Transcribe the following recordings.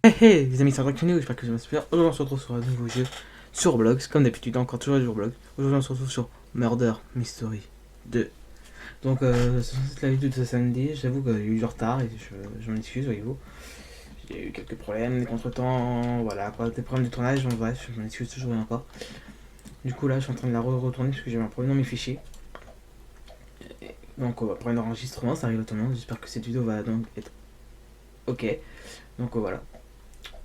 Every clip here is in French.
Hey les amis, c'est André Cuneo, j'espère que vous allez super. Aujourd'hui on se retrouve sur un nouveau jeu sur Roblox, comme d'habitude, encore toujours sur Roblox. Aujourd'hui on se retrouve sur Murder Mystery 2. Donc c'est la vidéo de ce samedi, j'avoue qu'il y a eu du retard et je m'en excuse, voyez-vous. J'ai eu quelques problèmes, des contretemps, voilà, quoi, des problèmes de tournage, donc bref, je m'en excuse toujours et encore. Du coup là je suis en train de la retourner parce que j'ai un problème dans mes fichiers. Donc après un enregistrement, ça arrive à tout le monde, j'espère que cette vidéo va donc être ok. Donc voilà.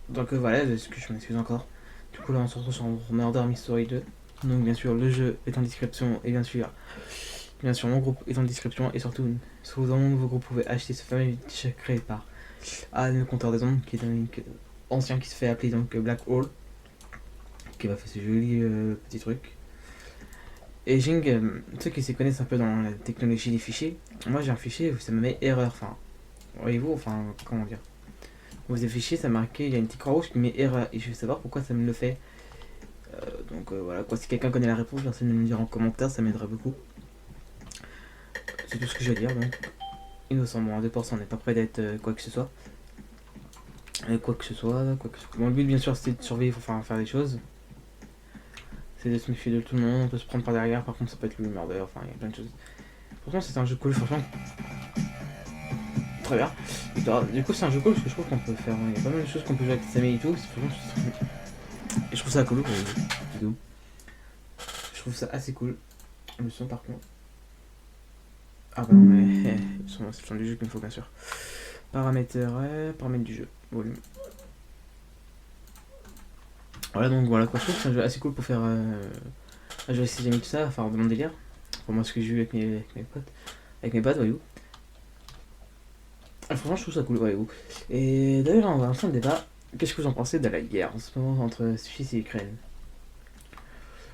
Donc voilà, je m'excuse encore. Du coup là on se retrouve sur Murder Mystery 2. Donc bien sûr le jeu est en description et bien sûr mon groupe est en description et surtout dans mon nouveau groupe vous pouvez acheter ce fameux t-shirt créé par le compteur des ondes qui est un ancien qui se fait appeler donc Black Hole qui m'a fait ce joli petit truc. Et Jing, ceux qui s'y connaissent un peu dans la technologie des fichiers, moi j'ai un fichier ça me met erreur, enfin voyez-vous, enfin comment dire. Vous avez fichier ça marqué, il y a une petite croix rouge qui met erreur et je veux savoir pourquoi ça me le fait. Donc voilà, quoi, si quelqu'un connaît la réponse, merci de me le dire en commentaire, ça m'aiderait beaucoup. C'est tout ce que je vais dire, donc. Innocent, bon, à 2%, on n'est pas prêt d'être quoi que ce soit. Quoi que ce soit. Bon, le but, bien sûr, c'est de survivre, enfin, faire des choses. C'est de se méfier de tout le monde, on peut se prendre par derrière, par contre, ça peut être le murder, enfin, il y a plein de choses. Pourtant, c'est un jeu cool, franchement. Très bien. Du coup, c'est un jeu cool parce que je trouve qu'on peut faire. Il y a pas mal de choses qu'on peut jouer avec ses amis et tout. Et je trouve ça cool, je trouve ça assez cool. Le son, par contre. Ah bah non, mais. C'est le son du jeu qu'il me faut, bien sûr. Paramètres, paramètres du jeu, volume. Voilà, donc voilà quoi, je trouve que c'est un jeu assez cool pour faire jouer avec ses amis, tout ça, enfin de mon délire. Pour moi, ce que j'ai vu avec mes potes. Avec mes potes, voyez-vous. Franchement, je trouve ça cool, voyez-vous. Et d'ailleurs, on va lancer un débat. Qu'est-ce que vous en pensez de la guerre en ce moment entre Suisse et Ukraine?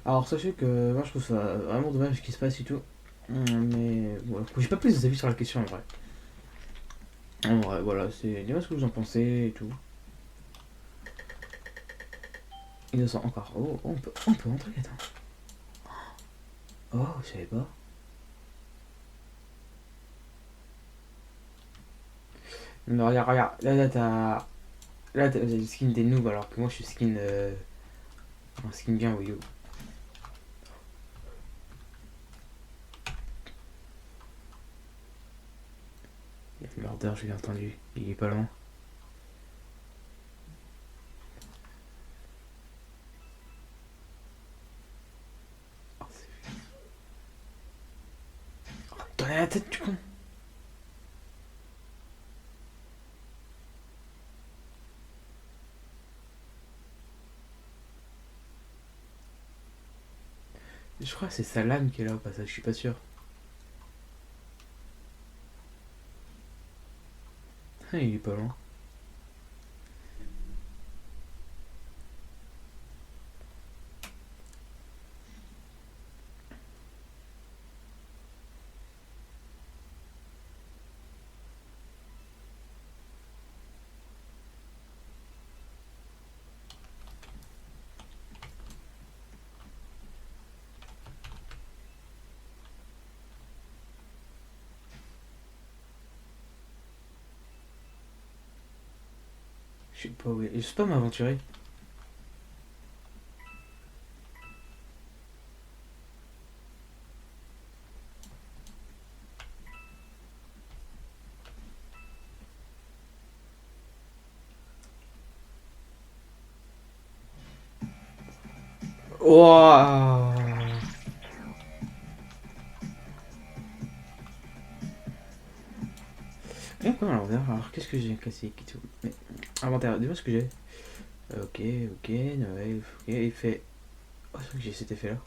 Alors, sachez que moi, je trouve ça vraiment dommage ce qui se passe et tout. Mais voilà, j'ai pas plus d'avis sur la question en vrai. En vrai, voilà, c'est. Dis-moi ce que vous en pensez et tout. Innocent encore. Oh, on peut entrer, attends. Oh, je savais pas. Mais regarde, regarde, là t'as. Là t'as le skin des noobs alors que moi je suis skin. Un skin bien, oui. Il y a le murder, je l'ai entendu. Il est pas loin. Oh, t'en as la tête du con. Je crois que c'est sa lame qui est là au passage, je suis pas sûr. Ah, il est pas loin. Je sais pas où il est. Je sais pas m'aventurer. Wouah. Alors qu'est-ce que j'ai classique et tout. Mais, inventaire, dis-moi ce que j'ai. Ok, ok, Noël, ok, il fait. Oh, c'est vrai que j'ai cet effet là.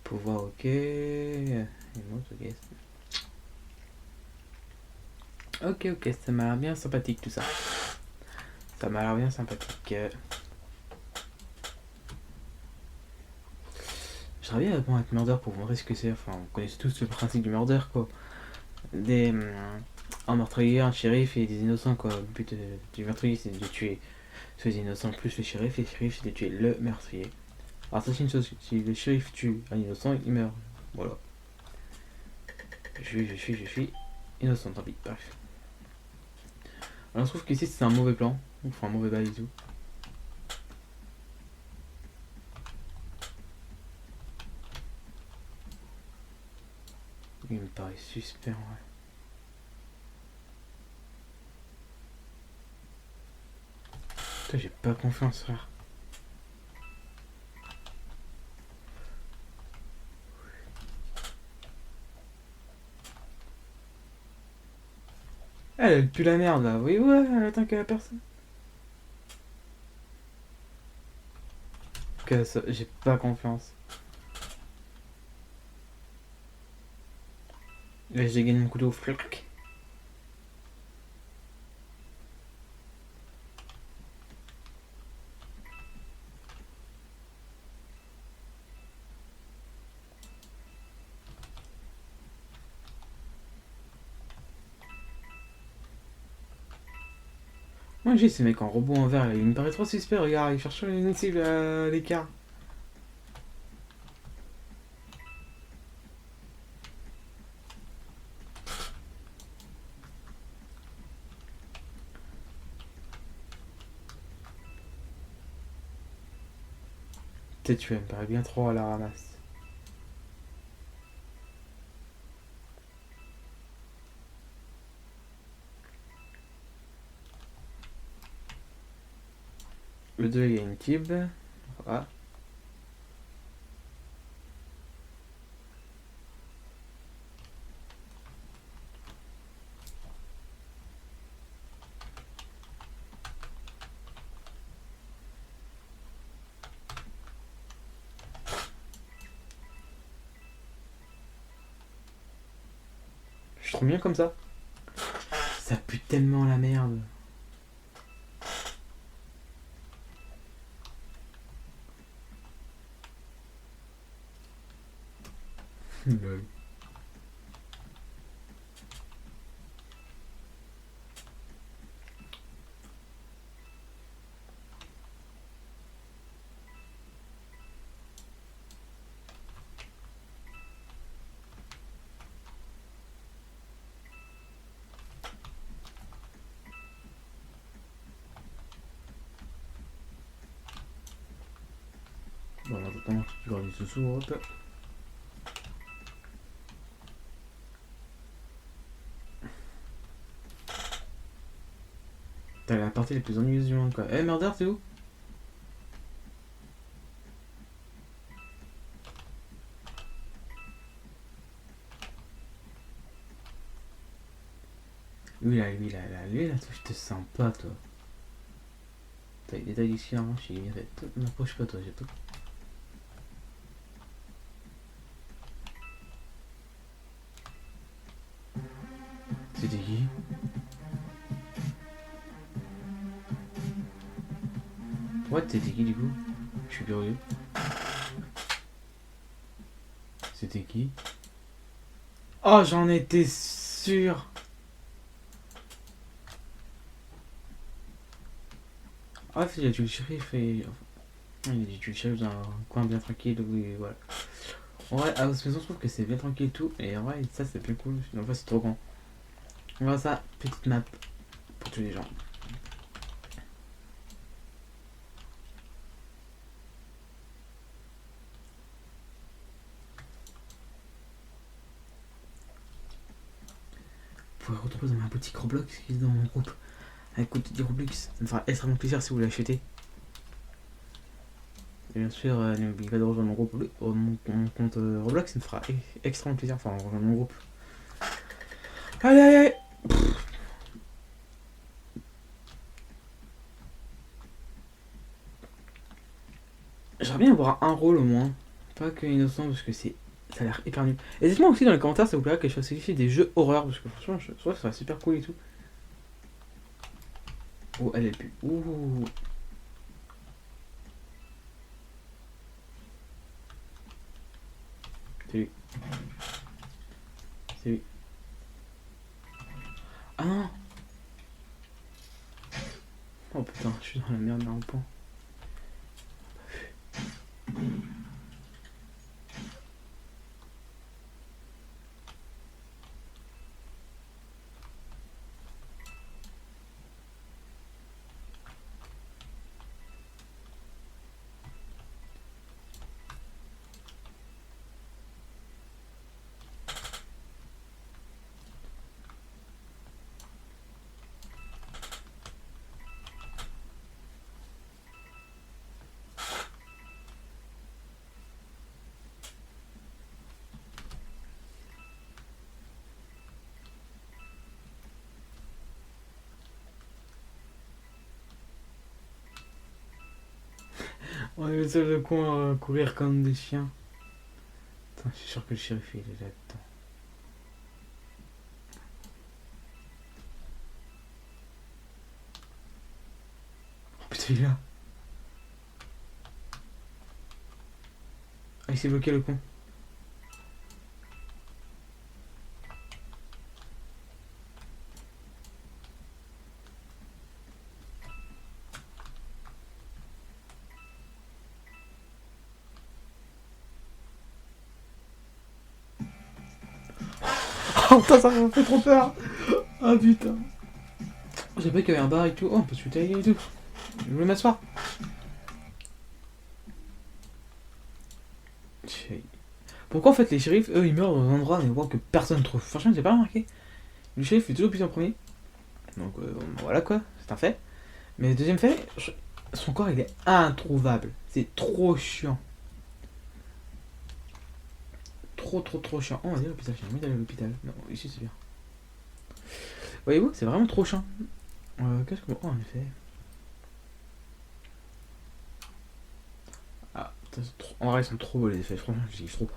Pouvoir, ok. Emote, ok. Ok, ok, ça m'a l'air bien sympathique tout ça. Ça m'a l'air bien sympathique. Je travaille bon, avec Murder pour vous montrer ce que c'est. Enfin, on connaît tous le principe du Murder quoi. Des. Un meurtrier, un shérif et des innocents quoi. Le but du meurtrier c'est de tuer soit les innocents plus le shérif et le shérif c'est de tuer le meurtrier. Alors, ça c'est une chose, si le shérif tue un innocent, il meurt. Voilà. Je suis innocent, tant pis. Bref. Alors, je trouve qu'ici c'est un mauvais plan. On fait un mauvais bail et tout. Il me paraît suspect en vrai. Putain, j'ai pas confiance, frère. Elle pue la merde là. Oui, ouais, elle attend que la personne. Que ça, j'ai pas confiance. Là, j'ai gagné mon couteau. Flic. Moi, j'ai ces mecs en robot en vert là. Il me paraît trop suspect. Regarde, il cherche une cible à l'écart. Peut-être tu me paraît bien trop à la ramasse. Le 2, il y a une tube. Voilà. Je suis trop bien comme ça. Ça pue tellement la merde. Lol. Bon, attends, tu gardes du sous-sous, hop. T'as la partie la plus ennuyeuse du monde, quoi. Eh, Murder, t'es où? Lui, là, toi, je te sens pas, toi. T'as des détails ici, hein, je suis fait. M'approche pas, toi, j'ai pas. C'était qui? Ouais, t'étais qui, du coup? Je suis curieux. C'était qui? Oh, j'en étais sûr! Ah, il a tué le shérif et. Enfin, il a tué le shérif dans un coin bien tranquille, oui, voilà. En vrai, à House Maison, je trouve que c'est bien tranquille et tout, et en vrai, ça c'est plus cool. En vrai, c'est trop grand. On voit ça, petite map pour tous les gens. Vous pouvez retrouver dans ma boutique Roblox qui est dans mon groupe. Avec code de Roblox, ça me fera extrêmement plaisir si vous l'achetez. Et bien sûr, n'oubliez pas de rejoindre mon groupe, mon compte Roblox, ça me fera extrêmement plaisir. Enfin, rejoindre mon groupe. Allez, allez, allez. J'aimerais bien avoir un rôle au moins. Pas que innocent parce que c'est. Ça a l'air hyper nul. Et dites-moi aussi dans les commentaires, ça vous plairait que je fasse ici des jeux horreur parce que franchement, je trouve que ça serait super cool et tout. Oh, elle est plus. Ouh. C'est lui. C'est lui. Ah non. Oh putain, je suis dans la merde d'un pan. On est les seuls cons à courir comme des chiens. Putain, je suis sûr que le shérif il est là-dedans. Oh putain, il est là. Ah, il s'est bloqué le con. Oh putain, ça m'a fait trop peur. Ah putain. J'ai pas qu'il y avait un bar et tout. Oh, on peut se tuer et tout. Je voulais m'asseoir. Pourquoi en fait les shérifs, eux, ils meurent dans un endroit mais bon, que personne trouve. Franchement, j'ai pas remarqué. Le shérif est toujours plus en premier. Donc voilà quoi, c'est un fait. Mais le deuxième fait, son corps il est introuvable. C'est trop chiant. Trop chiant. Oh, on va dire l'hôpital, j'ai envie d'aller à l'hôpital. Non, ici c'est bien. Voyez-vous, c'est vraiment trop chiant. Qu'est-ce que. Oh, en effet. Ah, putain, en vrai, ils sont trop beaux les effets, franchement, je kiffe trop.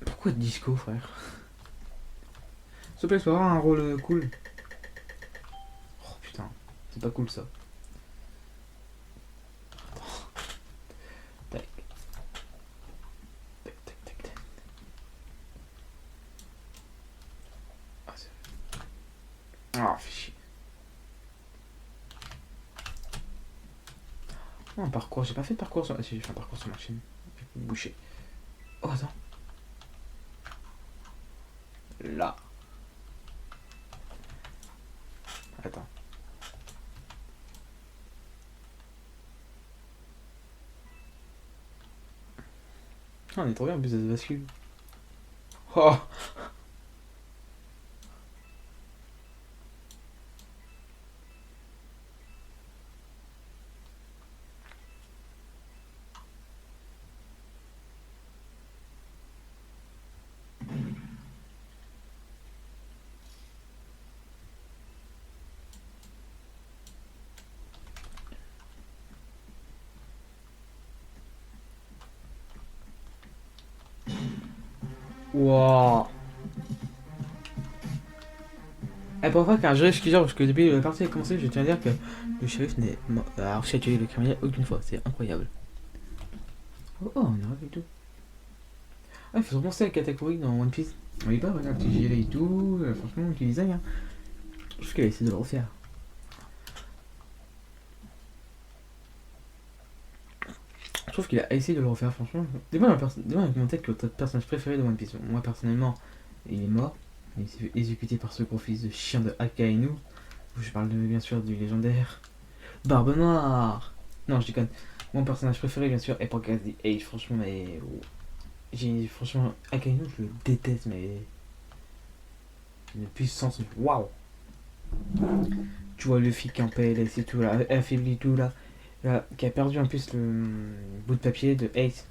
Pourquoi disco, frère? S'il te plaît, c'est pas avoir un rôle cool. Oh putain, c'est pas cool ça. Tac, tac, tac, tac, tac. Ah, c'est. Ah, fais chier. Oh, un parcours, j'ai pas fait de parcours sur. Ah, si, j'ai fait un parcours sur ma chaîne. Boucher. Oh, attends. Là. Attends. Ah, on est trop bien, en plus, ça se bascule. Oh! Wow! Et pour fois qu'un jury excuseur, parce que depuis la partie a commencé, je tiens à dire que le shérif a réussi à tuer le criminel aucune fois, c'est incroyable. Oh, on est avec tout. Ah, il faut se repenser à la catégorie dans One Piece. On est pas, regarde, petit gilet et tout, franchement, petit design, hein. Je trouve qu'elle a essayé de le refaire. Je trouve qu'il a essayé de le refaire, franchement. Dis-moi en tête que votre personnage préféré de One Piece. Moi, personnellement, il est mort. Il s'est fait exécuter par ce gros fils de chien de Akainu. Je parle bien sûr du légendaire Barbe Noire. Non, je déconne. Mon personnage préféré, bien sûr, est Podcast the Age. Franchement, mais. Franchement, Akainu, je le déteste, mais. Une puissance. Waouh! Tu vois Luffy qui est en PLS et tout là, affaibli tout là, qui a perdu en plus le bout de papier de Ace.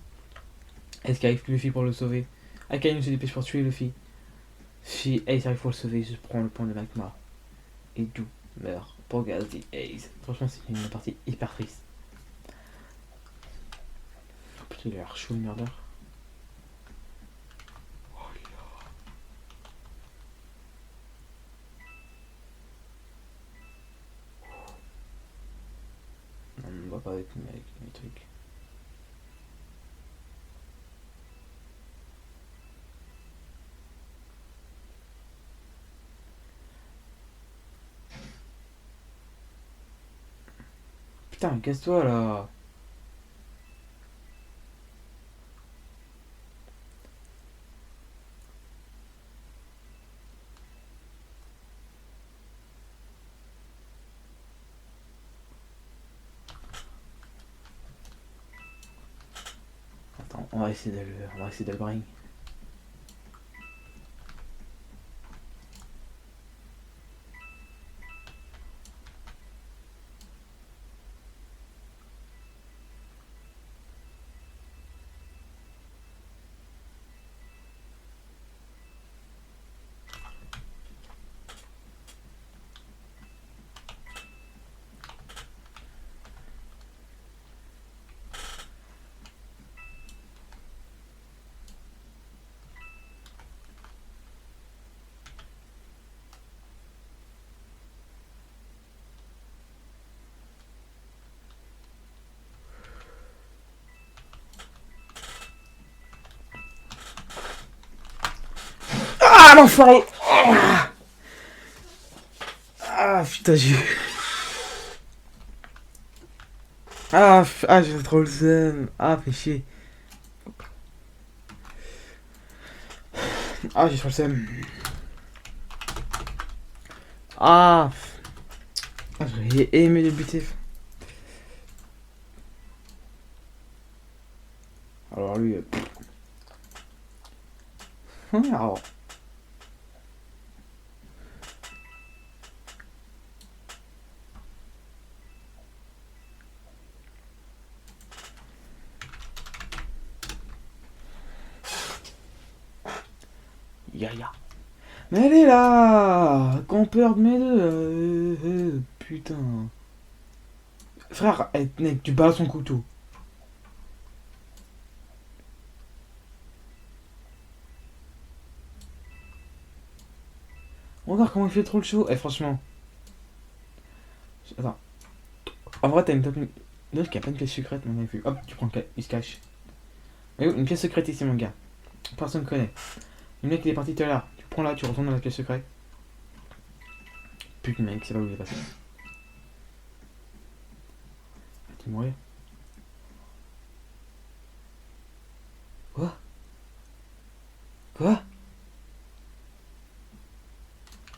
Ace qui arrive Luffy pour le sauver. Akainu se dépêche pour tuer Luffy. Si Ace arrive pour le sauver, il se prend le point de magma. Et Dou meurt pour Gazzy Ace. Franchement, c'est une partie hyper triste. Oh putain, il a l'air chaud le merdeur. Non, on ne va pas avec mes trucs. Putain, casse-toi là. Attends, on va essayer de le bring. l'enfoiré. Ah putain, j'ai... Ah, j'ai trop le seum. Ah, fais chier. Ah, j'ai trop le seum. Ah, j'aurais aimé le buter. Alors lui... alors... Yaya. Mais elle est là. Qu'on perd mes deux. Putain. Frère, mec, tu bats son couteau. Regarde comment il fait trop le show. Eh, franchement. Attends. En vrai, t'as une top. L'autre qui a pas une pièce secrète, mon vu. Hop, tu prends le. Il se cache. Mais oui, une pièce secrète ici, mon gars. Personne ne connaît. Le mec, il est parti tout à l'heure. Tu prends là, tu retournes dans la pièce secrète. Putain, mec, c'est pas où il est passé. Tu mourir. Quoi? Quoi?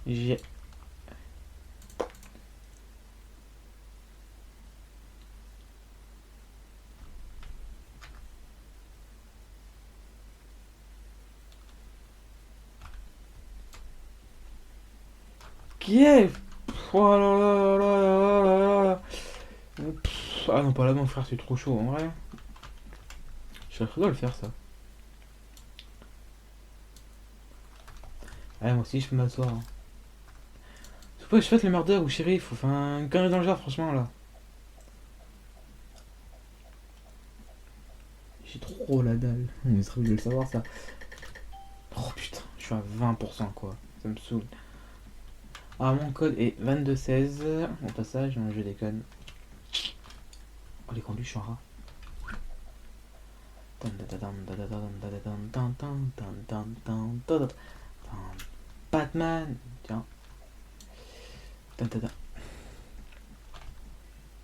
J'ai. Qui est? Oh là là là là là là. Ah non, pas là, mon frère, c'est trop chaud en vrai. Je serais de le faire ça. Ouais, moi aussi, je peux m'asseoir. Hein. C'est pas que je fasse le mardeur ou shérif, enfin, une connerie dans le genre, franchement là. J'ai trop la dalle. On serait obligé de le savoir ça. Oh putain, je suis à 20% quoi. Ça me saoule. Ah, mon code est 2216. Au passage, je déconne. Oh, les conduits, je suis un rat. Batman. Tiens.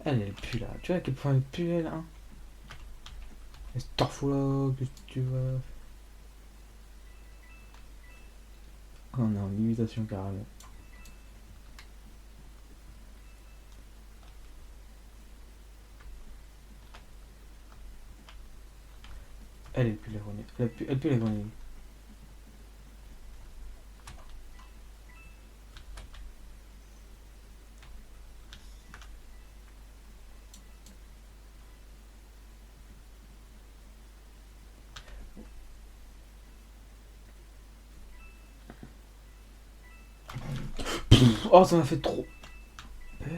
Elle pue là. Tu vois à quel point elle pue elle, hein. Elle se torfou là, qu'est-ce que tu vois. Oh non, une imitation carrément. Elle pue la grenouille. Elle pue la grenouille. Oh, ça m'a fait trop peur.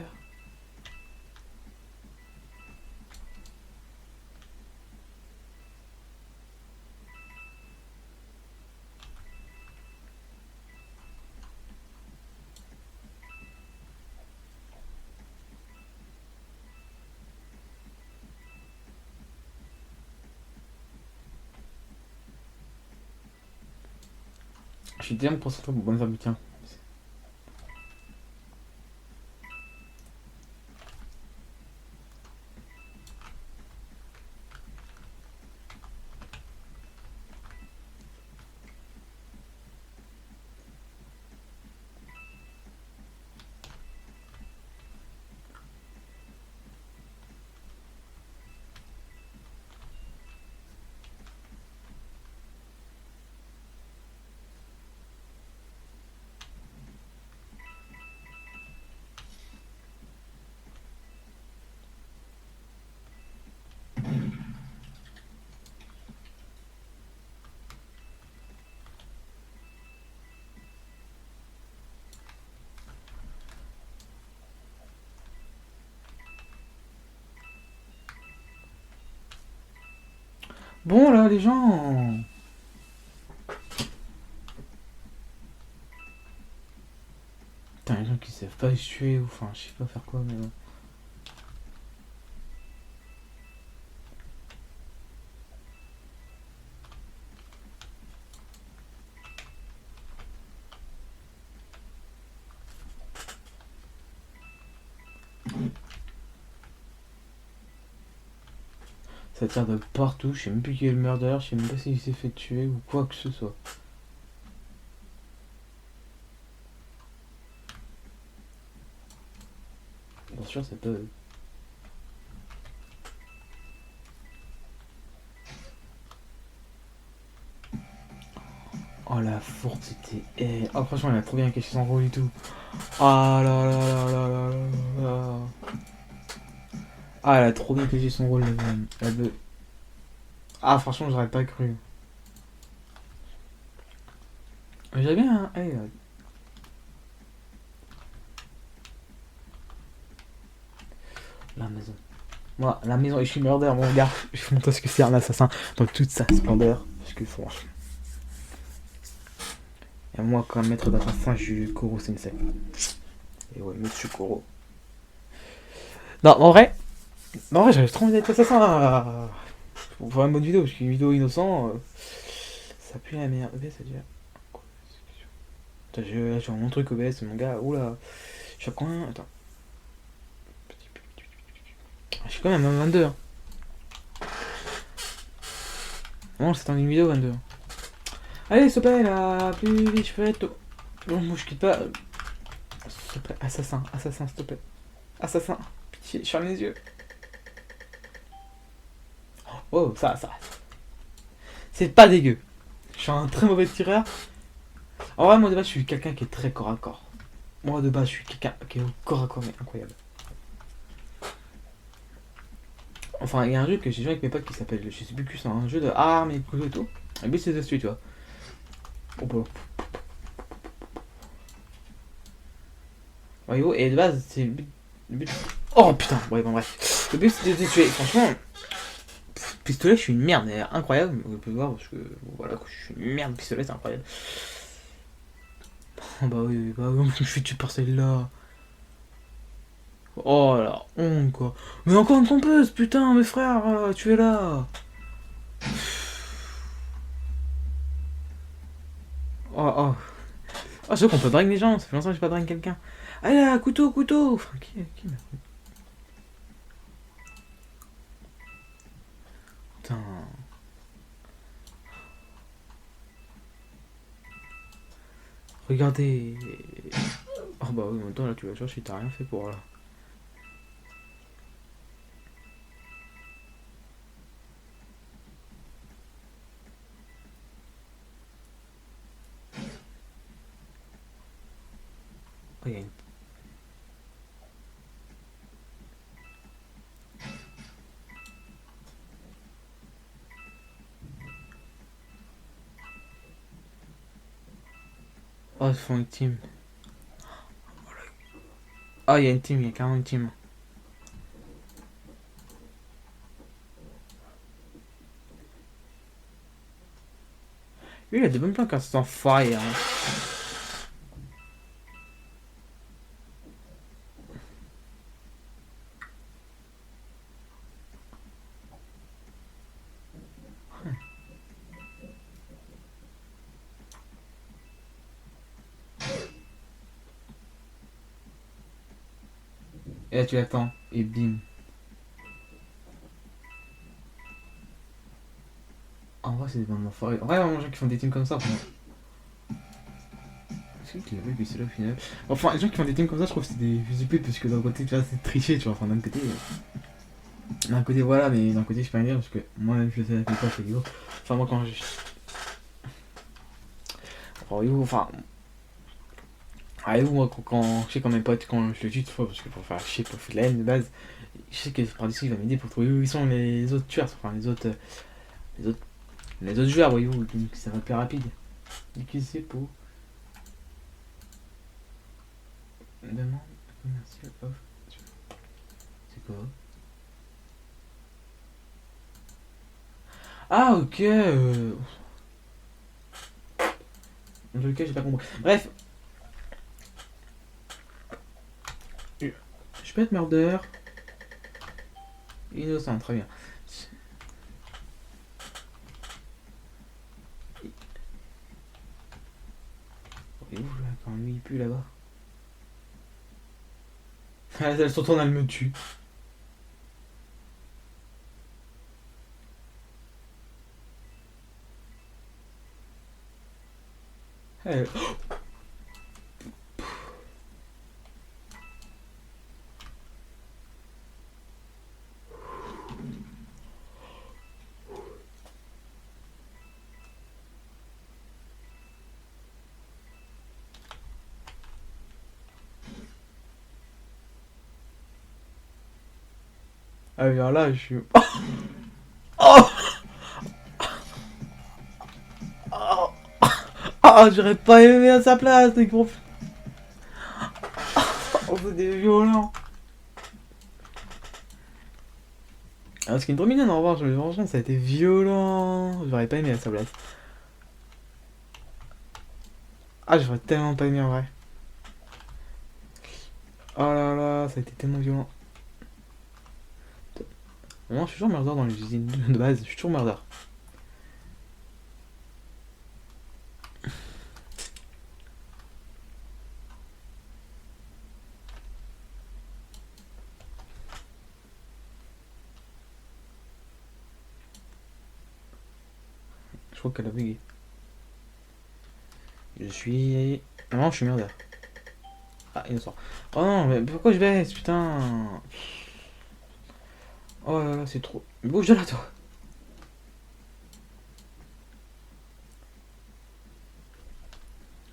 Je suis tellement concentré pour bonne femme, tiens. Bon là, les gens. Putain, les gens qui savent pas se tuer ou enfin, je sais pas faire quoi, mais. Ça tire de partout, je sais même plus qui est le murder, je sais même pas s'il s'est fait tuer ou quoi que ce soit. Bien sûr, c'est pas eux. Oh la fourte, c'était. Oh, franchement, elle a trop bien caché son rôle et tout. Ah là là là là là là là. Ah, elle a trop bien caché son rôle, la même. Elle veut. Ah, franchement, j'aurais pas cru. J'avais bien, hein. La maison. Moi, la maison, et je suis murder, mon gars. Je vous montre ce que c'est un assassin dans toute sa splendeur. Parce que franchement. Et moi, comme maître d'assassin, je suis Koro Sensei. Et ouais, monsieur Koro. Non, en vrai, j'avais trop envie d'être assassin. Pour faire une bonne vidéo, parce qu'une vidéo innocent, ça pue la merde. OBS, ça dit. Putain, j'ai mon truc OBS, mon gars. Oula. Je suis à combien? Attends. Je suis quand même à 22. Hein. Non, c'est une vidéo 22. Allez, s'il te plaît, là, plus vite, je peux être. Bon, moi, je quitte pas. S'il te plaît, assassin, s'il te plaît. Assassin, pitié, je ferme les yeux. Oh, ça. C'est pas dégueu. Je suis un très mauvais tireur. En vrai, moi, de base, je suis quelqu'un qui est très corps à corps. Moi, de base, je suis quelqu'un qui est au corps à corps, mais incroyable. Enfin, il y a un jeu que j'ai joué avec mes potes qui s'appelle, je sais plus que c'est un jeu de armes et de couteaux et tout. Le but, c'est de se tuer, tu vois. Oh, bah. Voyez-vous, et de base, c'est le but. Oh putain, ouais, bon, bref. Le but, c'est de se tuer. Franchement, pistolet, je suis une merde, mais incroyable. Vous pouvez voir, parce que voilà, je suis une merde, pistolet, c'est incroyable. Oh, bah oui, je suis tué par celle-là. Oh la honte, quoi. Mais encore une trompeuse, putain, mes frères, tu es là. Oh, oh. Oh, c'est vrai qu'on peut draguer les gens, ça fait longtemps que j'ai pas dragué quelqu'un. Allez là, couteau. Enfin, qui m'a. Putain. Regardez. Oh bah oui, en même temps, là, tu vas chercher, t'as rien fait pour là. Oh, y a une. Oh, ils font une team. Oh, il y a une team, il y a carrément une team. Lui, il a des bonnes planques quand c'est en fire. Hein. Et là, tu l'attends, et bim. En vrai, c'est des bonnes enfoirés. En vrai, il y a des gens qui font des teams comme ça. C'est qui l'a vu que c'est là au final. Enfin, les gens qui font des teams comme ça, je trouve que c'est des UP parce que d'un côté, tu vois, c'est triché, tu vois. Enfin, d'un côté. D'un côté, voilà, mais d'un côté, je peux rien dire parce que moi-même, je sais pas, c'est rigolo. Enfin, moi, quand je. Enfin. Vous moi, quand je sais quand mes potes, quand je le tue, fois, parce que pour faire chier, pour faire de la haine de base, je sais que par dessous, il va m'aider pour trouver où ils sont les autres tueurs, enfin, les autres, les autres joueurs, voyez-vous, donc ça va plus rapide. Et qui c'est pour. Demande commercial off. C'est quoi? Ah, ok. Dans tous les cas, j'ai pas compris. Bref. Je peux être murder. Innocent, très bien. Et où là, quand lui il pue là-bas? Elle se retourne, elle me tue. Elle... Ah, alors là, je suis... Oh, oh, oh, j'aurais pas aimé à sa place, les gros. Oh, c'était violent. Ah, ce qui est trop mignon en revanche, mais franchement, ça a été violent. J'aurais pas aimé à sa place. Ah, j'aurais tellement pas aimé en vrai. Oh là là, ça a été tellement violent. Moi, je suis toujours murder dans les usines de base, je suis toujours murder. Je crois qu'elle a bugué. Je suis... Non, je suis murder. Ah, innocent. Oh non, mais pourquoi je baisse, putain. Oh là là, c'est trop... Bouge de là, toi.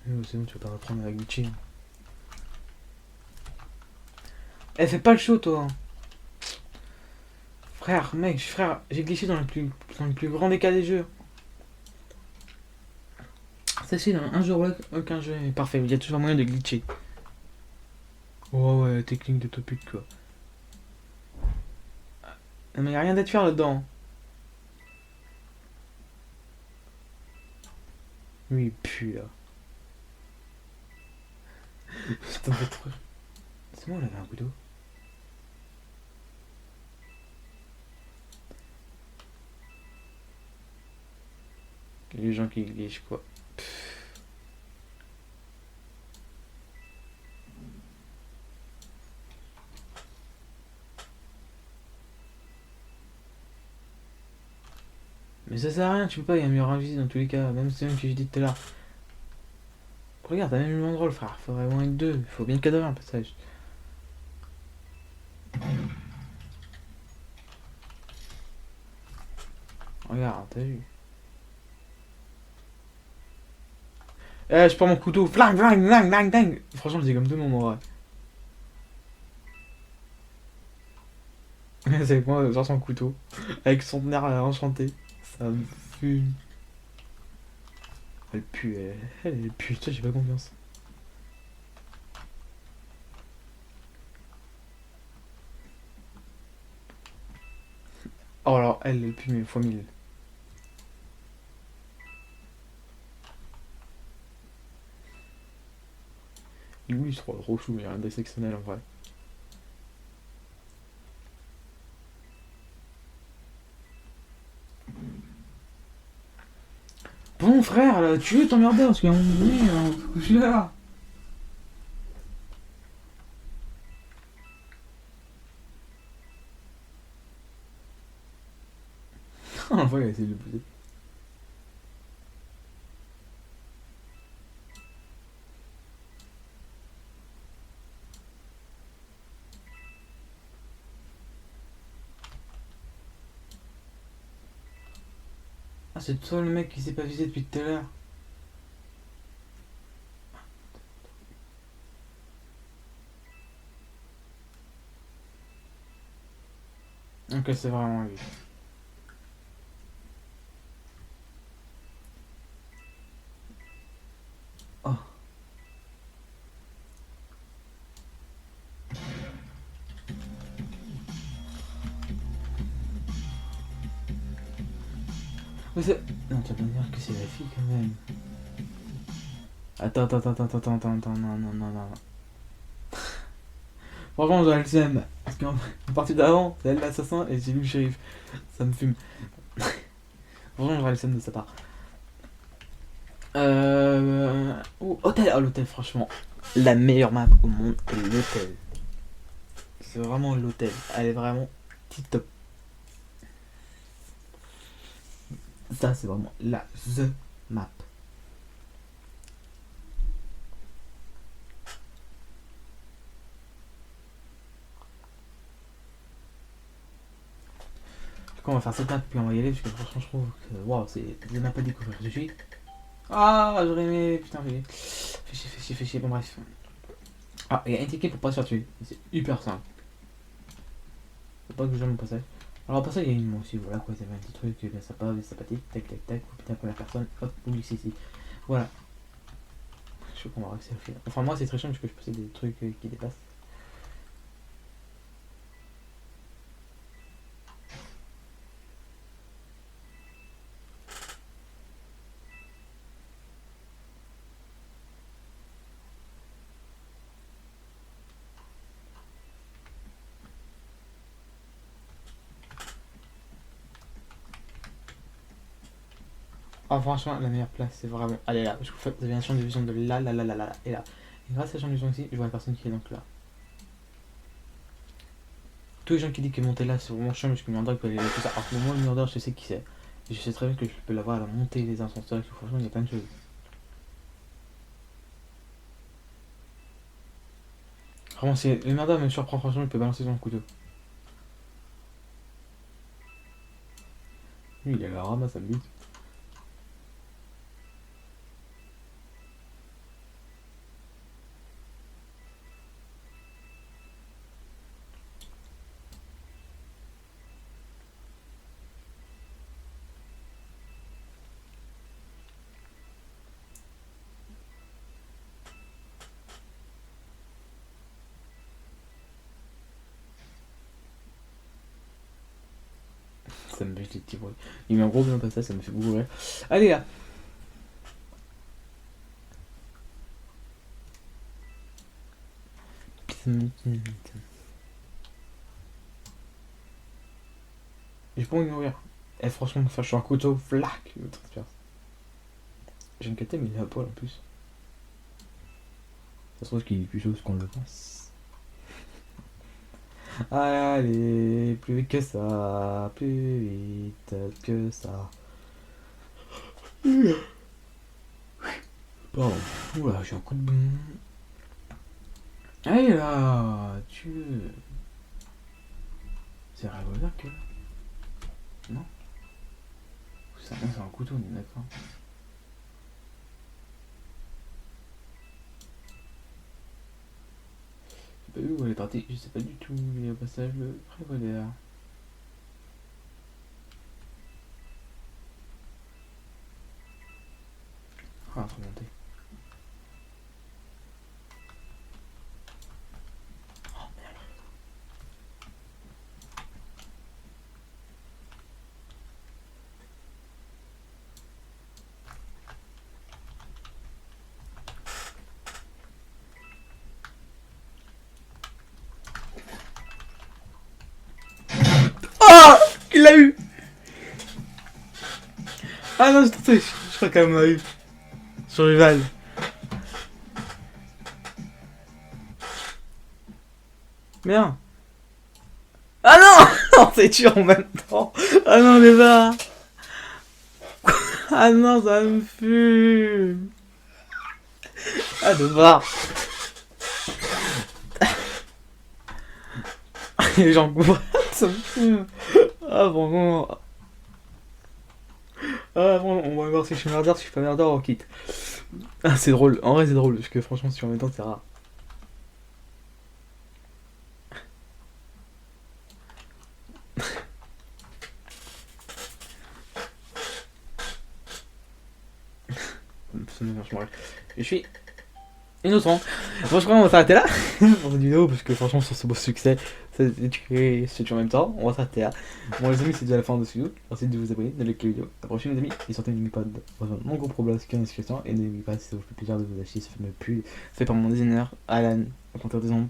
Oh, c'est bon, tu vas pas reprendre avec Gucci. Eh, fais pas le show, toi. Frère, mec, frère, j'ai glitché dans le plus grand des cas des jeux. Sachez, dans un jour, aucun jeu est parfait. Il y a toujours moyen de glitcher. Oh ouais, technique de top 8, quoi. Non, mais y a rien à te faire là-dedans. Oui, il pue, là. Putain, fait trop... C'est moi, on avait un couteau. Les gens qui glitchent, quoi. Mais ça sert à rien, tu peux pas, il y a un mur invisible dans tous les cas, même si tu dit tout à l'heure. Regarde, t'as même eu mon rôle, frère, faudrait vraiment être deux, il faut bien le cadavre un passage. Regarde, t'as vu. Eh, je prends mon couteau, flang, flang, flang, flang, flang. Franchement, je dis comme tout le monde en vrai. C'est avec moi, genre son couteau, avec son air enchanté. Ça me fume. Elle pue, elle pue, ça j'ai pas confiance. Oh alors, elle pue mais fois 1000. Lui, il se trouve trop chou, il y a rien d'exceptionnel en vrai. Bon frère, là, tu veux t'emmerder parce qu'à un moment donné, je suis là. En vrai, il a essayé de le pousser. Ah, c'est toi le mec qui s'est pas visé depuis tout à l'heure. Ok, c'est vraiment lui. Oh. Mais c'est... Non, tu vas pas me dire que c'est la fille quand même. Attends, non, non, non, non. Franchement, j'ai le seum. Parce qu'en partie d'avant, c'est elle l'assassin et j'ai lui le shérif. Ça me fume. Franchement, j'aurais le seum de sa part. Oh, hôtel. Oh, l'hôtel, franchement. La meilleure map au monde est l'hôtel. C'est vraiment l'hôtel. Elle est vraiment tip top. Ça, c'est vraiment la the map. Du coup, on va faire cette map, puis on va y aller, parce que franchement, je trouve que waouh, c'est des maps à découvrir. Je suis. Ah, j'aurais aimé. Putain, fais chier. Bon, bref. Ah, il y a un ticket pour pas se faire tuer. C'est hyper simple. Faut pas que je mon passage. Alors, après ça, il y a une mot aussi. Voilà quoi, t'avais un petit truc bien sympa, bien sympathique. Tac, tac, tac. Vous pitez après la personne. Hop, vous glissez ici. Voilà. Je sais qu'on va réussir à le faire. Enfin, moi, c'est très chiant parce que je possède des trucs qui dépassent. Ah, franchement, la meilleure place, c'est vraiment. Allez là, je vous fais, vous avez un champ de vision de là, et là. Et grâce à ce champ de vision ici, je vois la personne qui est donc là. Tous les gens qui disent que monter là, c'est vraiment chiant parce que Murder peut aller tout ça. Alors que moi, Murder, je sais qui c'est. Et je sais très bien que je peux l'avoir à la montée des ascenseurs et tout. Franchement, il y a plein de choses. Vraiment, si le Murder me surprend, franchement, il peut balancer son couteau. Lui, il a la ramasse à me bute. Ça me bute les petits bruits. Il met un gros bien passage, ça me fait beaucoup rire. Allez là. J'ai pas envie de mourir. Eh, franchement, faire sur un couteau, flac, me transperce. J'ai une KT, mais il est à poil en plus. Ça se trouve qu'il est plus chaud qu'on le pense. Allez, plus vite que ça, plus vite que ça. Pardon. Oula, j'ai un coup de bon. Allez là, tu. C'est un revolver que. Non. C'est un couteau, on est d'accord. J'ai pas vu où elle est partie, je sais pas du tout. Il y a au passage le revolver. Ah, trop monté. Oh merde. Oh, il l'a eu. Ah non, je crois qu'elle m'a eu. Sur rival. Merde. Ah non. On s'est tué en même temps. Ah non, les bas. Ah non, ça me fume. Ah, de voir. Les gens quoi, ça me fume. Ah bon. Ah bon, on va voir si je suis merdeur, si je suis pas merdeur, on quitte. Ah, c'est drôle. En vrai, c'est drôle parce que franchement, si en même temps, c'est rare. Ça me fait vachement rire. Je suis innocent. Bon, je crois qu'on va s'arrêter là pour cette vidéo parce que franchement, sur ce beau succès, c'est tué en même temps. On va s'arrêter là. Bon, les amis, c'est déjà la fin de ce vidéo. Merci de vous abonner, de liker la vidéo. À la prochaine, les amis. Et surtout, n'oubliez pas de rejoindre mon groupe Roblox qui est en description. Et n'oubliez pas, si ça vous fait plaisir, de vous acheter ce fameux pull fait par mon designer Alan, au compteur des ombres.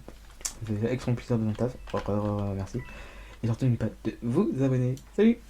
Ça fait extrêmement plaisir de mon taf. Merci. Et surtout, n'oubliez pas de vous abonner. Salut!